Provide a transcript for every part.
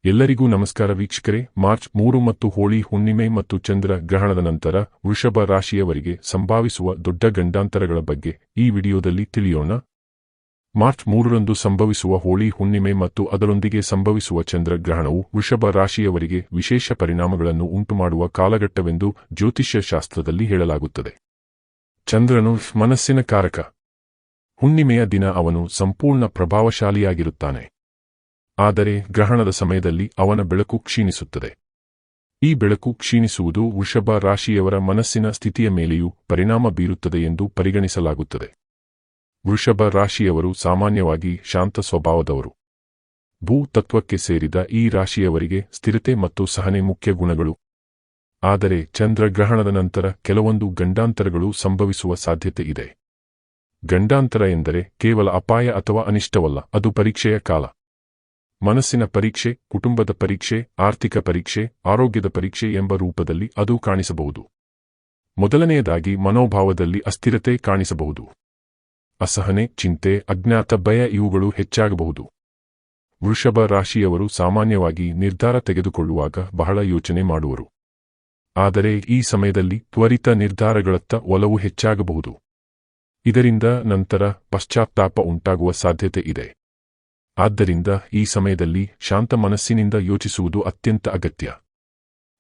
ಎಲ್ಲರಿಗೂ ನಮಸ್ಕಾರ ವೀಕ್ಷಕರೇ. ಮಾರ್ಚ್ 3 ಮತ್ತು ಹೋಳಿ ಹುಣ್ಣಿಮೆ ಮತ್ತು ಚಂದ್ರ ಗ್ರಹಣದ ನಂತರ ವೃಷಭ ರಾಶಿಯವರಿಗೆ ಸಂಭವಿಸುವ ದೊಡ್ಡ ಗಂಡಾಂತರಗಳ ಬಗ್ಗೆ ಈ ವಿಡಿಯೋದಲ್ಲಿ ತಿಳಿಯೋಣ. ಮಾರ್ಚ್ 3ರಂದು ಸಂಭವಿಸುವ ಹೋಳಿ ಹುಣ್ಣಿಮೆ ಮತ್ತು ಅದರೊಂದಿಗೆ ಸಂಭವಿಸುವ ಚಂದ್ರ ಗ್ರಹಣವು ವೃಷಭ ರಾಶಿಯವರಿಗೆ ವಿಶೇಷ ಪರಿಣಾಮಗಳನ್ನು ಉಂಟುಮಾಡುವ ಕಾಲಘಟ್ಟವೆಂದು ಜ್ಯೋತಿಷ್ಯ ಶಾಸ್ತ್ರದಲ್ಲಿ ಹೇಳಲಾಗುತ್ತದೆ. ಚಂದ್ರನು ಮನಸ್ಸಿನ ಕಾರಕ. ಹುಣ್ಣಿಮೆಯ ದಿನ ಅವನು ಸಂಪೂರ್ಣ ಪ್ರಭಾವಶಾಲಿಯಾಗಿರುತ್ತಾನೆ. ಆದರೆ ಗ್ರಹಣದ ಸಮಯದಲ್ಲಿ ಅವನ ಬೆಳಕು ಕ್ಷೀಣಿಸುತ್ತದೆ. ಈ ಬೆಳಕು ಕ್ಷೀಣಿಸುವುದು ವೃಷಭ ರಾಶಿಯವರ ಮನಸ್ಸಿನ ಸ್ಥಿತಿಯ ಮೇಲೆಯೂ ಪರಿಣಾಮ ಬೀರುತ್ತದೆ ಎಂದು ಪರಿಗಣಿಸಲಾಗುತ್ತದೆ. ವೃಷಭ ರಾಶಿಯವರು ಸಾಮಾನ್ಯವಾಗಿ ಶಾಂತ ಸ್ವಭಾವದವರು. ಭೂ ತತ್ವಕ್ಕೆ ಸೇರಿದ ಈ ರಾಶಿಯವರಿಗೆ ಸ್ಥಿರತೆ ಮತ್ತು ಸಹನೆ ಮುಖ್ಯ ಗುಣಗಳು. ಆದರೆ ಚಂದ್ರಗ್ರಹಣದ ನಂತರ ಕೆಲವೊಂದು ಗಂಡಾಂತರಗಳು ಸಂಭವಿಸುವ ಸಾಧ್ಯತೆ ಇದೆ. ಗಂಡಾಂತರ ಎಂದರೆ ಕೇವಲ ಅಪಾಯ ಅಥವಾ ಅನಿಷ್ಟವಲ್ಲ, ಅದು ಪರೀಕ್ಷೆಯ ಕಾಲ. ಮನಸ್ಸಿನ ಪರೀಕ್ಷೆ, ಕುಟುಂಬದ ಪರೀಕ್ಷೆ, ಆರ್ಥಿಕ ಪರೀಕ್ಷೆ, ಆರೋಗ್ಯದ ಪರೀಕ್ಷೆ ಎಂಬ ರೂಪದಲ್ಲಿ ಅದು ಕಾಣಿಸಬಹುದು. ಮೊದಲನೆಯದಾಗಿ ಮನೋಭಾವದಲ್ಲಿ ಅಸ್ಥಿರತೆ ಕಾಣಿಸಬಹುದು. ಅಸಹನೆ, ಚಿಂತೆ, ಅಜ್ಞಾತ ಭಯ ಇವುಗಳು ಹೆಚ್ಚಾಗಬಹುದು. ವೃಷಭ ರಾಶಿಯವರು ಸಾಮಾನ್ಯವಾಗಿ ನಿರ್ಧಾರ ತೆಗೆದುಕೊಳ್ಳುವಾಗ ಬಹಳ ಯೋಚನೆ ಮಾಡುವರು. ಆದರೆ ಈ ಸಮಯದಲ್ಲಿ ತ್ವರಿತ ನಿರ್ಧಾರಗಳತ್ತ ಒಲವು ಹೆಚ್ಚಾಗಬಹುದು. ಇದರಿಂದ ನಂತರ ಪಶ್ಚಾತ್ತಾಪ ಉಂಟಾಗುವ ಸಾಧ್ಯತೆ ಇದೆ. ಆದ್ದರಿಂದ ಈ ಸಮಯದಲ್ಲಿ ಶಾಂತ ಮನಸ್ಸಿನಿಂದ ಯೋಚಿಸುವುದು ಅತ್ಯಂತ ಅಗತ್ಯ.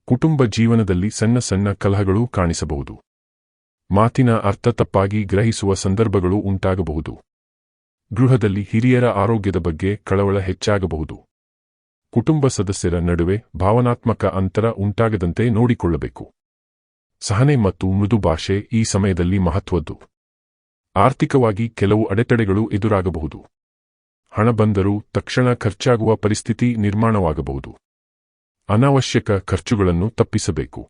ಕುಟುಂಬ ಜೀವನದಲ್ಲಿ ಸಣ್ಣ ಸಣ್ಣ ಕಲಹಗಳು ಕಾಣಿಸಬಹುದು. ಮಾತಿನ ಅರ್ಥ ತಪ್ಪಾಗಿ ಗ್ರಹಿಸುವ ಸಂದರ್ಭಗಳು ಉಂಟಾಗಬಹುದು. ಗೃಹದಲ್ಲಿ ಹಿರಿಯರ ಆರೋಗ್ಯದ ಬಗ್ಗೆ ಕಳವಳ ಹೆಚ್ಚಾಗಬಹುದು. ಕುಟುಂಬ ಸದಸ್ಯರ ನಡುವೆ ಭಾವನಾತ್ಮಕ ಅಂತರ ಉಂಟಾಗದಂತೆ ನೋಡಿಕೊಳ್ಳಬೇಕು. ಸಹನೆ ಮತ್ತು ಮೃದು ಭಾಷೆ ಈ ಸಮಯದಲ್ಲಿ ಮಹತ್ವದ್ದು. ಆರ್ಥಿಕವಾಗಿ ಕೆಲವು ಅಡೆತಡೆಗಳು ಎದುರಾಗಬಹುದು. ಹಣ ಬಂದರೂ ತಕ್ಷಣ ಖರ್ಚಾಗುವ ಪರಿಸ್ಥಿತಿ ನಿರ್ಮಾಣವಾಗಬಹುದು. ಅನಾವಶ್ಯಕ ಖರ್ಚುಗಳನ್ನು ತಪ್ಪಿಸಬೇಕು.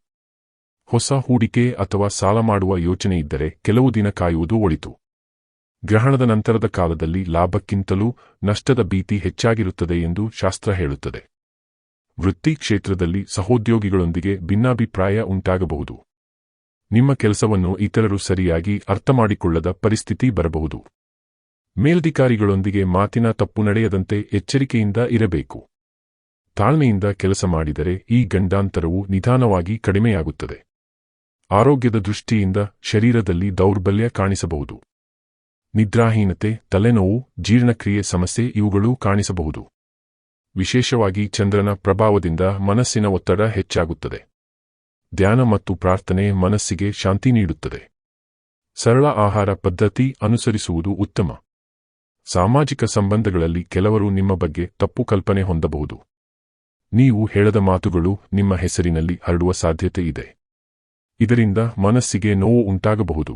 ಹೊಸ ಹೂಡಿಕೆ ಅಥವಾ ಸಾಲ ಮಾಡುವ ಯೋಚನೆಯಿದ್ದರೆ ಕೆಲವು ದಿನ ಕಾಯುವುದು ಒಳಿತು. ಗ್ರಹಣದ ನಂತರದ ಕಾಲದಲ್ಲಿ ಲಾಭಕ್ಕಿಂತಲೂ ನಷ್ಟದ ಭೀತಿ ಹೆಚ್ಚಾಗಿರುತ್ತದೆ ಎಂದು ಶಾಸ್ತ್ರ ಹೇಳುತ್ತದೆ. ವೃತ್ತಿ ಕ್ಷೇತ್ರದಲ್ಲಿ ಸಹೋದ್ಯೋಗಿಗಳೊಂದಿಗೆ ಭಿನ್ನಾಭಿಪ್ರಾಯ ಉಂಟಾಗಬಹುದು. ನಿಮ್ಮ ಕೆಲಸವನ್ನು ಇತರರು ಸರಿಯಾಗಿ ಅರ್ಥಮಾಡಿಕೊಳ್ಳದ ಪರಿಸ್ಥಿತಿ ಬರಬಹುದು. ಮೇಲಧಿಕಾರಿಗಳೊಂದಿಗೆ ಮಾತಿನ ತಪ್ಪು ನಡೆಯದಂತೆ ಎಚ್ಚರಿಕೆಯಿಂದ ಇರಬೇಕು. ತಾಳ್ಮೆಯಿಂದ ಕೆಲಸ ಮಾಡಿದರೆ ಈ ಗಂಡಾಂತರವು ನಿಧಾನವಾಗಿ ಕಡಿಮೆಯಾಗುತ್ತದೆ. ಆರೋಗ್ಯದ ದೃಷ್ಟಿಯಿಂದ ಶರೀರದಲ್ಲಿ ದೌರ್ಬಲ್ಯ ಕಾಣಿಸಬಹುದು. ನಿದ್ರಾಹೀನತೆ, ತಲೆನೋವು, ಜೀರ್ಣಕ್ರಿಯೆ ಸಮಸ್ಯೆ ಇವುಗಳೂ ಕಾಣಿಸಬಹುದು. ವಿಶೇಷವಾಗಿ ಚಂದ್ರನ ಪ್ರಭಾವದಿಂದ ಮನಸ್ಸಿನ ಒತ್ತಡ ಹೆಚ್ಚಾಗುತ್ತದೆ. ಧ್ಯಾನ ಮತ್ತು ಪ್ರಾರ್ಥನೆ ಮನಸ್ಸಿಗೆ ಶಾಂತಿ ನೀಡುತ್ತದೆ. ಸರಳ ಆಹಾರ ಪದ್ಧತಿ ಅನುಸರಿಸುವುದು ಉತ್ತಮ. ಸಾಮಾಜಿಕ ಸಂಬಂಧಗಳಲ್ಲಿ ಕೆಲವರು ನಿಮ್ಮ ಬಗ್ಗೆ ತಪ್ಪು ಕಲ್ಪನೆ ಹೊಂದಬಹುದು. ನೀವು ಹೇಳದ ಮಾತುಗಳು ನಿಮ್ಮ ಹೆಸರಿನಲ್ಲಿ ಹರಡುವ ಸಾಧ್ಯತೆ ಇದೆ. ಇದರಿಂದ ಮನಸ್ಸಿಗೆ ನೋವು ಉಂಟಾಗಬಹುದು.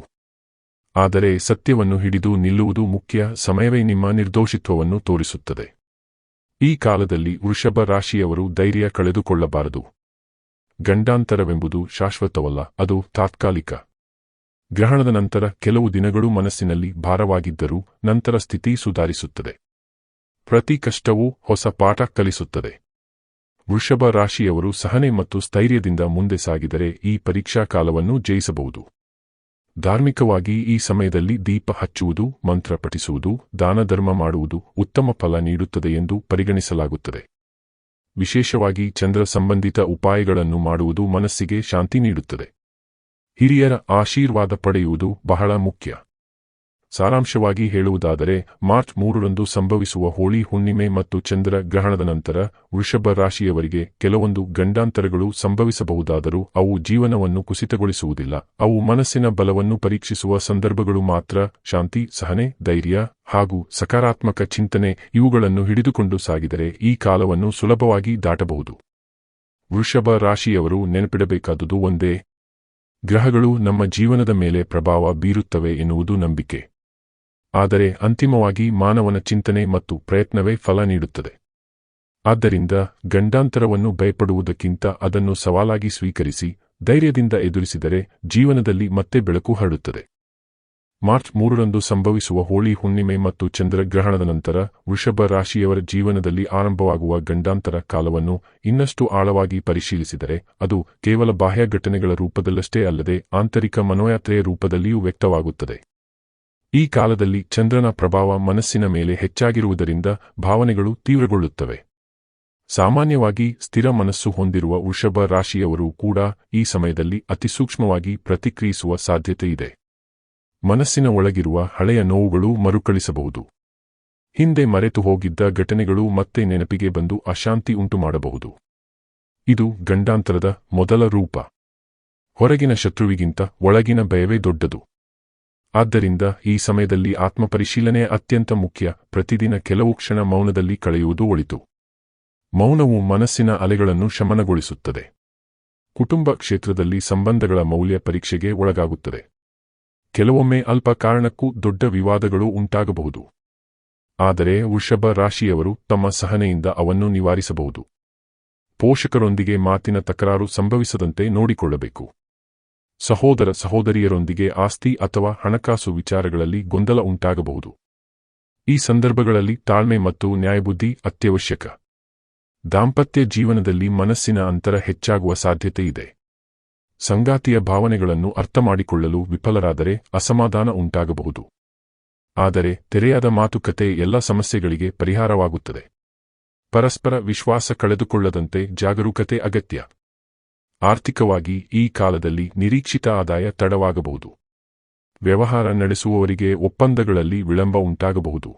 ಆದರೆ ಸತ್ಯವನ್ನು ಹಿಡಿದು ನಿಲ್ಲುವುದು ಮುಖ್ಯ. ಸಮಯವೇ ನಿಮ್ಮ ನಿರ್ದೋಷಿತ್ವವನ್ನು ತೋರಿಸುತ್ತದೆ. ಈ ಕಾಲದಲ್ಲಿ ವೃಷಭ ರಾಶಿಯವರು ಧೈರ್ಯ ಕಳೆದುಕೊಳ್ಳಬಾರದು. ಗಂಡಾಂತರವೆಂಬುದು ಶಾಶ್ವತವಲ್ಲ, ಅದು ತಾತ್ಕಾಲಿಕ. ಗ್ರಹಣದ ನಂತರ ಕೆಲವು ದಿನಗಳು ಮನಸ್ಸಿನಲ್ಲಿ ಭಾರವಾಗಿದ್ದರೂ ನಂತರ ಸ್ಥಿತಿ ಸುಧಾರಿಸುತ್ತದೆ. ಪ್ರತಿ ಕಷ್ಟವೂ ಹೊಸ ಪಾಠ ಕಲಿಸುತ್ತದೆ. ವೃಷಭ ರಾಶಿಯವರು ಸಹನೆ ಮತ್ತು ಸ್ಥೈರ್ಯದಿಂದ ಮುಂದೆ ಸಾಗಿದರೆ ಈ ಪರೀಕ್ಷಾ ಕಾಲವನ್ನು ಜಯಿಸಬಹುದು. ಧಾರ್ಮಿಕವಾಗಿ ಈ ಸಮಯದಲ್ಲಿ ದೀಪ ಹಚ್ಚುವುದು, ಮಂತ್ರ ಪಠಿಸುವುದು, ದಾನ ಧರ್ಮ ಮಾಡುವುದು ಉತ್ತಮ ಫಲ ನೀಡುತ್ತದೆ ಎಂದು ಪರಿಗಣಿಸಲಾಗುತ್ತದೆ. ವಿಶೇಷವಾಗಿ ಚಂದ್ರ ಸಂಬಂಧಿತ ಉಪಾಯಗಳನ್ನು ಮಾಡುವುದು ಮನಸ್ಸಿಗೆ ಶಾಂತಿ ನೀಡುತ್ತದೆ. ಹಿರಿಯರ ಆಶೀರ್ವಾದ ಪಡೆಯುವುದು ಬಹಳ ಮುಖ್ಯ. ಸಾರಾಂಶವಾಗಿ ಹೇಳುವುದಾದರೆ, ಮಾರ್ಚ್ 3ರಂದು ಸಂಭವಿಸುವ ಹೋಳಿ ಹುಣ್ಣಿಮೆ ಮತ್ತು ಚಂದ್ರ ಗ್ರಹಣದ ನಂತರ ವೃಷಭ ರಾಶಿಯವರಿಗೆ ಕೆಲವೊಂದು ಗಂಡಾಂತರಗಳು ಸಂಭವಿಸಬಹುದಾದರೂ ಅವು ಜೀವನವನ್ನು ಕುಸಿತಗೊಳಿಸುವುದಿಲ್ಲ. ಅವು ಮನಸ್ಸಿನ ಬಲವನ್ನು ಪರೀಕ್ಷಿಸುವ ಸಂದರ್ಭಗಳು ಮಾತ್ರ. ಶಾಂತಿ, ಸಹನೆ, ಧೈರ್ಯ ಹಾಗೂ ಸಕಾರಾತ್ಮಕ ಚಿಂತನೆ ಇವುಗಳನ್ನು ಹಿಡಿದುಕೊಂಡು ಸಾಗಿದರೆ ಈ ಕಾಲವನ್ನು ಸುಲಭವಾಗಿ ದಾಟಬಹುದು. ವೃಷಭ ರಾಶಿಯವರು ನೆನಪಿಡಬೇಕಾದುದು ಒಂದೇ: ಗ್ರಹಗಳು ನಮ್ಮ ಜೀವನದ ಮೇಲೆ ಪ್ರಭಾವ ಬೀರುತ್ತವೆ ಎನ್ನುವುದು ನಂಬಿಕೆ. ಆದರೆ ಅಂತಿಮವಾಗಿ ಮಾನವನ ಚಿಂತನೆ ಮತ್ತು ಪ್ರಯತ್ನವೇ ಫಲ ನೀಡುತ್ತದೆ. ಆದ್ದರಿಂದ ಗಂಡಾಂತರವನ್ನು ಭಯಪಡುವುದಕ್ಕಿಂತ ಅದನ್ನು ಸವಾಲಾಗಿ ಸ್ವೀಕರಿಸಿ ಧೈರ್ಯದಿಂದ ಎದುರಿಸಿದರೆ ಜೀವನದಲ್ಲಿ ಮತ್ತೆ ಬೆಳಕು ಹರಡುತ್ತದೆ. ಮಾರ್ಚ್ 3ರಂದು ಸಂಭವಿಸುವ ಹೋಳಿ ಹುಣ್ಣಿಮೆ ಮತ್ತು ಚಂದ್ರಗ್ರಹಣದ ನಂತರ ವೃಷಭ ರಾಶಿಯವರ ಜೀವನದಲ್ಲಿ ಆರಂಭವಾಗುವ ಗಂಡಾಂತರ ಕಾಲವನ್ನು ಇನ್ನಷ್ಟು ಆಳವಾಗಿ ಪರಿಶೀಲಿಸಿದರೆ ಅದು ಕೇವಲ ಬಾಹ್ಯ ಘಟನೆಗಳ ರೂಪದಲ್ಲಷ್ಟೇ ಅಲ್ಲದೆ ಆಂತರಿಕ ಮನೋಯಾತ್ರೆಯ ರೂಪದಲ್ಲಿಯೂ ವ್ಯಕ್ತವಾಗುತ್ತದೆ. ಈ ಕಾಲದಲ್ಲಿ ಚಂದ್ರನ ಪ್ರಭಾವ ಮನಸ್ಸಿನ ಮೇಲೆ ಹೆಚ್ಚಾಗಿರುವುದರಿಂದ ಭಾವನೆಗಳು ತೀವ್ರಗೊಳ್ಳುತ್ತವೆ. ಸಾಮಾನ್ಯವಾಗಿ ಸ್ಥಿರ ಮನಸ್ಸು ಹೊಂದಿರುವ ವೃಷಭ ರಾಶಿಯವರು ಕೂಡ ಈ ಸಮಯದಲ್ಲಿ ಅತಿಸೂಕ್ಷ್ಮವಾಗಿ ಪ್ರತಿಕ್ರಿಯಿಸುವ ಸಾಧ್ಯತೆಯಿದೆ. ಮನಸ್ಸಿನ ಒಳಗಿರುವ ಹಳೆಯ ನೋವುಗಳು ಮರುಕಳಿಸಬಹುದು. ಹಿಂದೆ ಮರೆತು ಹೋಗಿದ್ದ ಘಟನೆಗಳು ಮತ್ತೆ ನೆನಪಿಗೆ ಬಂದು ಅಶಾಂತಿ ಉಂಟುಮಾಡಬಹುದು. ಇದು ಗಂಡಾಂತರದ ಮೊದಲ ರೂಪ. ಹೊರಗಿನ ಶತ್ರುವಿಗಿಂತ ಒಳಗಿನ ಭಯವೇ ದೊಡ್ಡದು. ಆದ್ದರಿಂದ ಈ ಸಮಯದಲ್ಲಿ ಆತ್ಮಪರಿಶೀಲನೆ ಅತ್ಯಂತ ಮುಖ್ಯ. ಪ್ರತಿದಿನ ಕೆಲವು ಕ್ಷಣ ಮೌನದಲ್ಲಿ ಕಳೆಯುವುದು ಒಳಿತು. ಮೌನವು ಮನಸ್ಸಿನ ಅಲೆಗಳನ್ನು ಶಮನಗೊಳಿಸುತ್ತದೆ. ಕುಟುಂಬ ಕ್ಷೇತ್ರದಲ್ಲಿ ಸಂಬಂಧಗಳ ಮೌಲ್ಯ ಪರೀಕ್ಷೆಗೆ ಒಳಗಾಗುತ್ತದೆ. ಕೆಲವೊಮ್ಮೆ ಅಲ್ಪ ಕಾರಣಕ್ಕೂ ದೊಡ್ಡ ವಿವಾದಗಳು ಉಂಟಾಗಬಹುದು. ಆದರೆ ವೃಷಭ ರಾಶಿಯವರು ತಮ್ಮ ಸಹನೆಯಿಂದ ಅವನ್ನು ನಿವಾರಿಸಬಹುದು. ಪೋಷಕರೊಂದಿಗೆ ಮಾತಿನ ತಕರಾರು ಸಂಭವಿಸದಂತೆ ನೋಡಿಕೊಳ್ಳಬೇಕು. ಸಹೋದರ ಸಹೋದರಿಯರೊಂದಿಗೆ ಆಸ್ತಿ ಅಥವಾ ಹಣಕಾಸು ವಿಚಾರಗಳಲ್ಲಿ ಗೊಂದಲ ಉಂಟಾಗಬಹುದು. ಈ ಸಂದರ್ಭಗಳಲ್ಲಿ ತಾಳ್ಮೆ ಮತ್ತು ನ್ಯಾಯಬುದ್ಧಿ ಅತ್ಯವಶ್ಯಕ. ದಾಂಪತ್ಯ ಜೀವನದಲ್ಲಿ ಮನಸ್ಸಿನ ಅಂತರ ಹೆಚ್ಚಾಗುವ ಸಾಧ್ಯತೆಯಿದೆ. ಸಂಗಾತಿಯ ಭಾವನೆಗಳನ್ನು ಅರ್ಥಮಾಡಿಕೊಳ್ಳಲು ವಿಫಲರಾದರೆ ಅಸಮಾಧಾನ ಉಂಟಾಗಬಹುದು. ಆದರೆ ತೆರೆಯಾದ ಮಾತುಕತೆ ಎಲ್ಲ ಸಮಸ್ಯೆಗಳಿಗೆ ಪರಿಹಾರವಾಗುತ್ತದೆ. ಪರಸ್ಪರ ವಿಶ್ವಾಸ ಕಳೆದುಕೊಳ್ಳದಂತೆ ಜಾಗರೂಕತೆ ಅಗತ್ಯ. ಆರ್ಥಿಕವಾಗಿ ಈ ಕಾಲದಲ್ಲಿ ನಿರೀಕ್ಷಿತ ಆದಾಯ ತಡವಾಗಬಹುದು. ವ್ಯವಹಾರ ನಡೆಸುವವರಿಗೆ ಒಪ್ಪಂದಗಳಲ್ಲಿ ವಿಳಂಬ ಉಂಟಾಗಬಹುದು.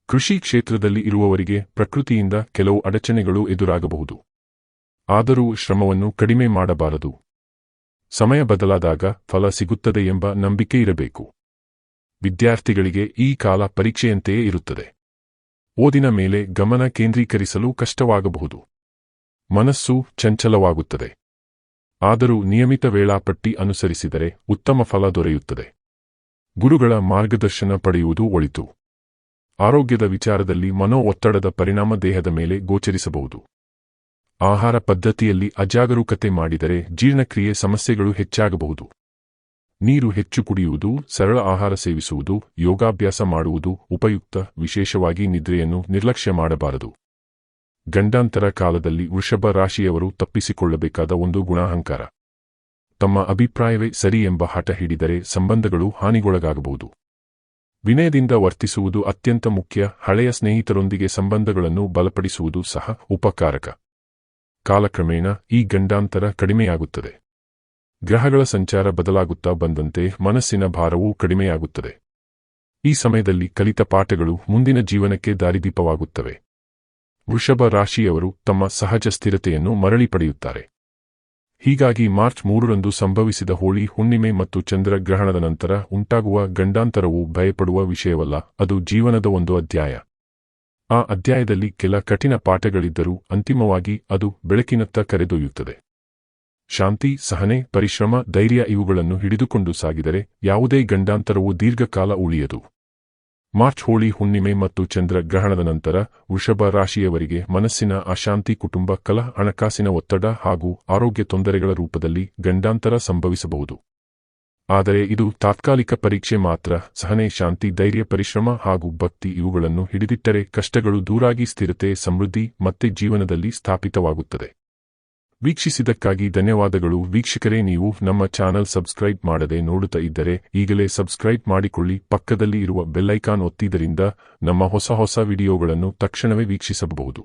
ಕೃಷಿ ಕ್ಷೇತ್ರದಲ್ಲಿ ಇರುವವರಿಗೆ ಪ್ರಕೃತಿಯಿಂದ ಕೆಲವು ಅಡಚಣೆಗಳು ಎದುರಾಗಬಹುದು. ಆದರೂ ಶ್ರಮವನ್ನು ಕಡಿಮೆ ಮಾಡಬಾರದು. ಸಮಯ ಬದಲಾದಾಗ ಫಲ ಸಿಗುತ್ತದೆ ಎಂಬ ನಂಬಿಕೆ ಇರಬೇಕು. ವಿದ್ಯಾರ್ಥಿಗಳಿಗೆ ಈ ಕಾಲ ಪರೀಕ್ಷೆಯಂತೆಯೇ ಇರುತ್ತದೆ. ಓದಿನ ಮೇಲೆ ಗಮನ ಕೇಂದ್ರೀಕರಿಸಲು ಕಷ್ಟವಾಗಬಹುದು. ಮನಸ್ಸು ಚಂಚಲವಾಗುತ್ತದೆ. ಆದರೂ ನಿಯಮಿತ ವೇಳಾಪಟ್ಟಿ ಅನುಸರಿಸಿದರೆ ಉತ್ತಮ ಫಲ ದೊರೆಯುತ್ತದೆ. ಗುರುಗಳ ಮಾರ್ಗದರ್ಶನ ಪಡೆಯುವುದು ಒಳಿತು. ಆರೋಗ್ಯದ ವಿಚಾರದಲ್ಲಿ ಮನೋ ಒತ್ತಡದ ಪರಿಣಾಮ ದೇಹದ ಮೇಲೆ ಗೋಚರಿಸಬಹುದು. ಆಹಾರ ಪದ್ಧತಿಯಲ್ಲಿ ಅಜಾಗರೂಕತೆ ಮಾಡಿದರೆ ಜೀರ್ಣಕ್ರಿಯೆ ಸಮಸ್ಯೆಗಳು ಹೆಚ್ಚಾಗಬಹುದು. ನೀರು ಹೆಚ್ಚು ಕುಡಿಯುವುದು, ಸರಳ ಆಹಾರ ಸೇವಿಸುವುದು, ಯೋಗಾಭ್ಯಾಸ ಮಾಡುವುದು ಉಪಯುಕ್ತ. ವಿಶೇಷವಾಗಿ ನಿದ್ರೆಯನ್ನು ನಿರ್ಲಕ್ಷ್ಯ ಮಾಡಬಾರದು. ಗಂಡಾಂತರ ಕಾಲದಲ್ಲಿ ವೃಷಭ ರಾಶಿಯವರು ತಪ್ಪಿಸಿಕೊಳ್ಳಬೇಕಾದ ಒಂದು ಗುಣ ಅಹಂಕಾರ. ತಮ್ಮ ಅಭಿಪ್ರಾಯವೇ ಸರಿ ಎಂಬ ಹಠ ಹಿಡಿದರೆ ಸಂಬಂಧಗಳು ಹಾನಿಗೊಳಗಾಗಬಹುದು. ವಿನಯದಿಂದ ವರ್ತಿಸುವುದು ಅತ್ಯಂತ ಮುಖ್ಯ. ಹಳೆಯ ಸ್ನೇಹಿತರೊಂದಿಗೆ ಸಂಬಂಧಗಳನ್ನು ಬಲಪಡಿಸುವುದು ಸಹ ಉಪಕಾರಕ. ಕಾಲಕ್ರಮೇಣ ಈ ಗಂಡಾಂತರ ಕಡಿಮೆಯಾಗುತ್ತದೆ. ಗ್ರಹಗಳ ಸಂಚಾರ ಬದಲಾಗುತ್ತಾ ಬಂದಂತೆ ಮನಸ್ಸಿನ ಭಾರವೂ ಕಡಿಮೆಯಾಗುತ್ತದೆ. ಈ ಸಮಯದಲ್ಲಿ ಕಲಿತ ಪಾಠಗಳು ಮುಂದಿನ ಜೀವನಕ್ಕೆ ದಾರಿದೀಪವಾಗುತ್ತವೆ. ವೃಷಭ ರಾಶಿಯವರು ತಮ್ಮ ಸಹಜ ಸ್ಥಿರತೆಯನ್ನು ಮರಳಿ ಪಡೆಯುತ್ತಾರೆ. ಹೀಗಾಗಿ ಮಾರ್ಚ್ 3ರಂದು ಸಂಭವಿಸಿದ ಹೋಳಿ ಹುಣ್ಣಿಮೆ ಮತ್ತು ಚಂದ್ರ ಗ್ರಹಣದ ನಂತರ ಉಂಟಾಗುವ ಗಂಡಾಂತರವು ಭಯಪಡುವ ವಿಷಯವಲ್ಲ. ಅದು ಜೀವನದ ಒಂದು ಅಧ್ಯಾಯ. ಆ ಅಧ್ಯಾಯದಲ್ಲಿ ಕೆಲ ಕಠಿಣ ಪಾಠಗಳಿದ್ದರೂ ಅಂತಿಮವಾಗಿ ಅದು ಬೆಳಕಿನತ್ತ ಕರೆದೊಯ್ಯುತ್ತದೆ. ಶಾಂತಿ, ಸಹನೆ, ಪರಿಶ್ರಮ, ಧೈರ್ಯ ಇವುಗಳನ್ನು ಹಿಡಿದುಕೊಂಡು ಸಾಗಿದರೆ ಯಾವುದೇ ಗಂಡಾಂತರವು ದೀರ್ಘಕಾಲ ಉಳಿಯದು. ಮಾರ್ಚ್ ಹೋಳಿ ಹುಣ್ಣಿಮೆ ಮತ್ತು ಚಂದ್ರ ಗ್ರಹಣದ ನಂತರ ವೃಷಭ ರಾಶಿಯವರಿಗೆ ಮನಸ್ಸಿನ ಅಶಾಂತಿ, ಕುಟುಂಬ ಕಲಹ, ಹಣಕಾಸಿನ ಒತ್ತಡ ಹಾಗೂ ಆರೋಗ್ಯ ತೊಂದರೆಗಳ ರೂಪದಲ್ಲಿ ಗಂಡಾಂತರ ಸಂಭವಿಸಬಹುದು. ಆದರೆ ಇದು ತಾತ್ಕಾಲಿಕ ಪರೀಕ್ಷೆ ಮಾತ್ರ. ಸಹನೆ, ಶಾಂತಿ, ಧೈರ್ಯ, ಪರಿಶ್ರಮ ಹಾಗೂ ಭಕ್ತಿ ಇವುಗಳನ್ನು ಹಿಡಿದಿಟ್ಟರೆ ಕಷ್ಟಗಳು ದೂರಾಗಿ ಸ್ಥಿರತೆ, ಸಮೃದ್ಧಿ ಮತ್ತೆ ಜೀವನದಲ್ಲಿ ಸ್ಥಾಪಿತವಾಗುತ್ತದೆ. ವೀಕ್ಷಿಸಿದ್ದಕ್ಕಾಗಿ ಧನ್ಯವಾದಗಳು ವೀಕ್ಷಕರೇ. ನೀವು ನಮ್ಮ ಚಾನಲ್ ಸಬ್ಸ್ಕ್ರೈಬ್ ಮಾಡದೆ ನೋಡುತ್ತಾ ಇದ್ದರೆ ಈಗಲೇ ಸಬ್ಸ್ಕ್ರೈಬ್ ಮಾಡಿಕೊಳ್ಳಿ. ಪಕ್ಕದಲ್ಲಿ ಇರುವ ಬೆಲ್ಲೈಕಾನ್ ಒತ್ತಿದ್ದರಿಂದ ನಮ್ಮ ಹೊಸ ವಿಡಿಯೋಗಳನ್ನು ತಕ್ಷಣವೇ ವೀಕ್ಷಿಸಬಹುದು.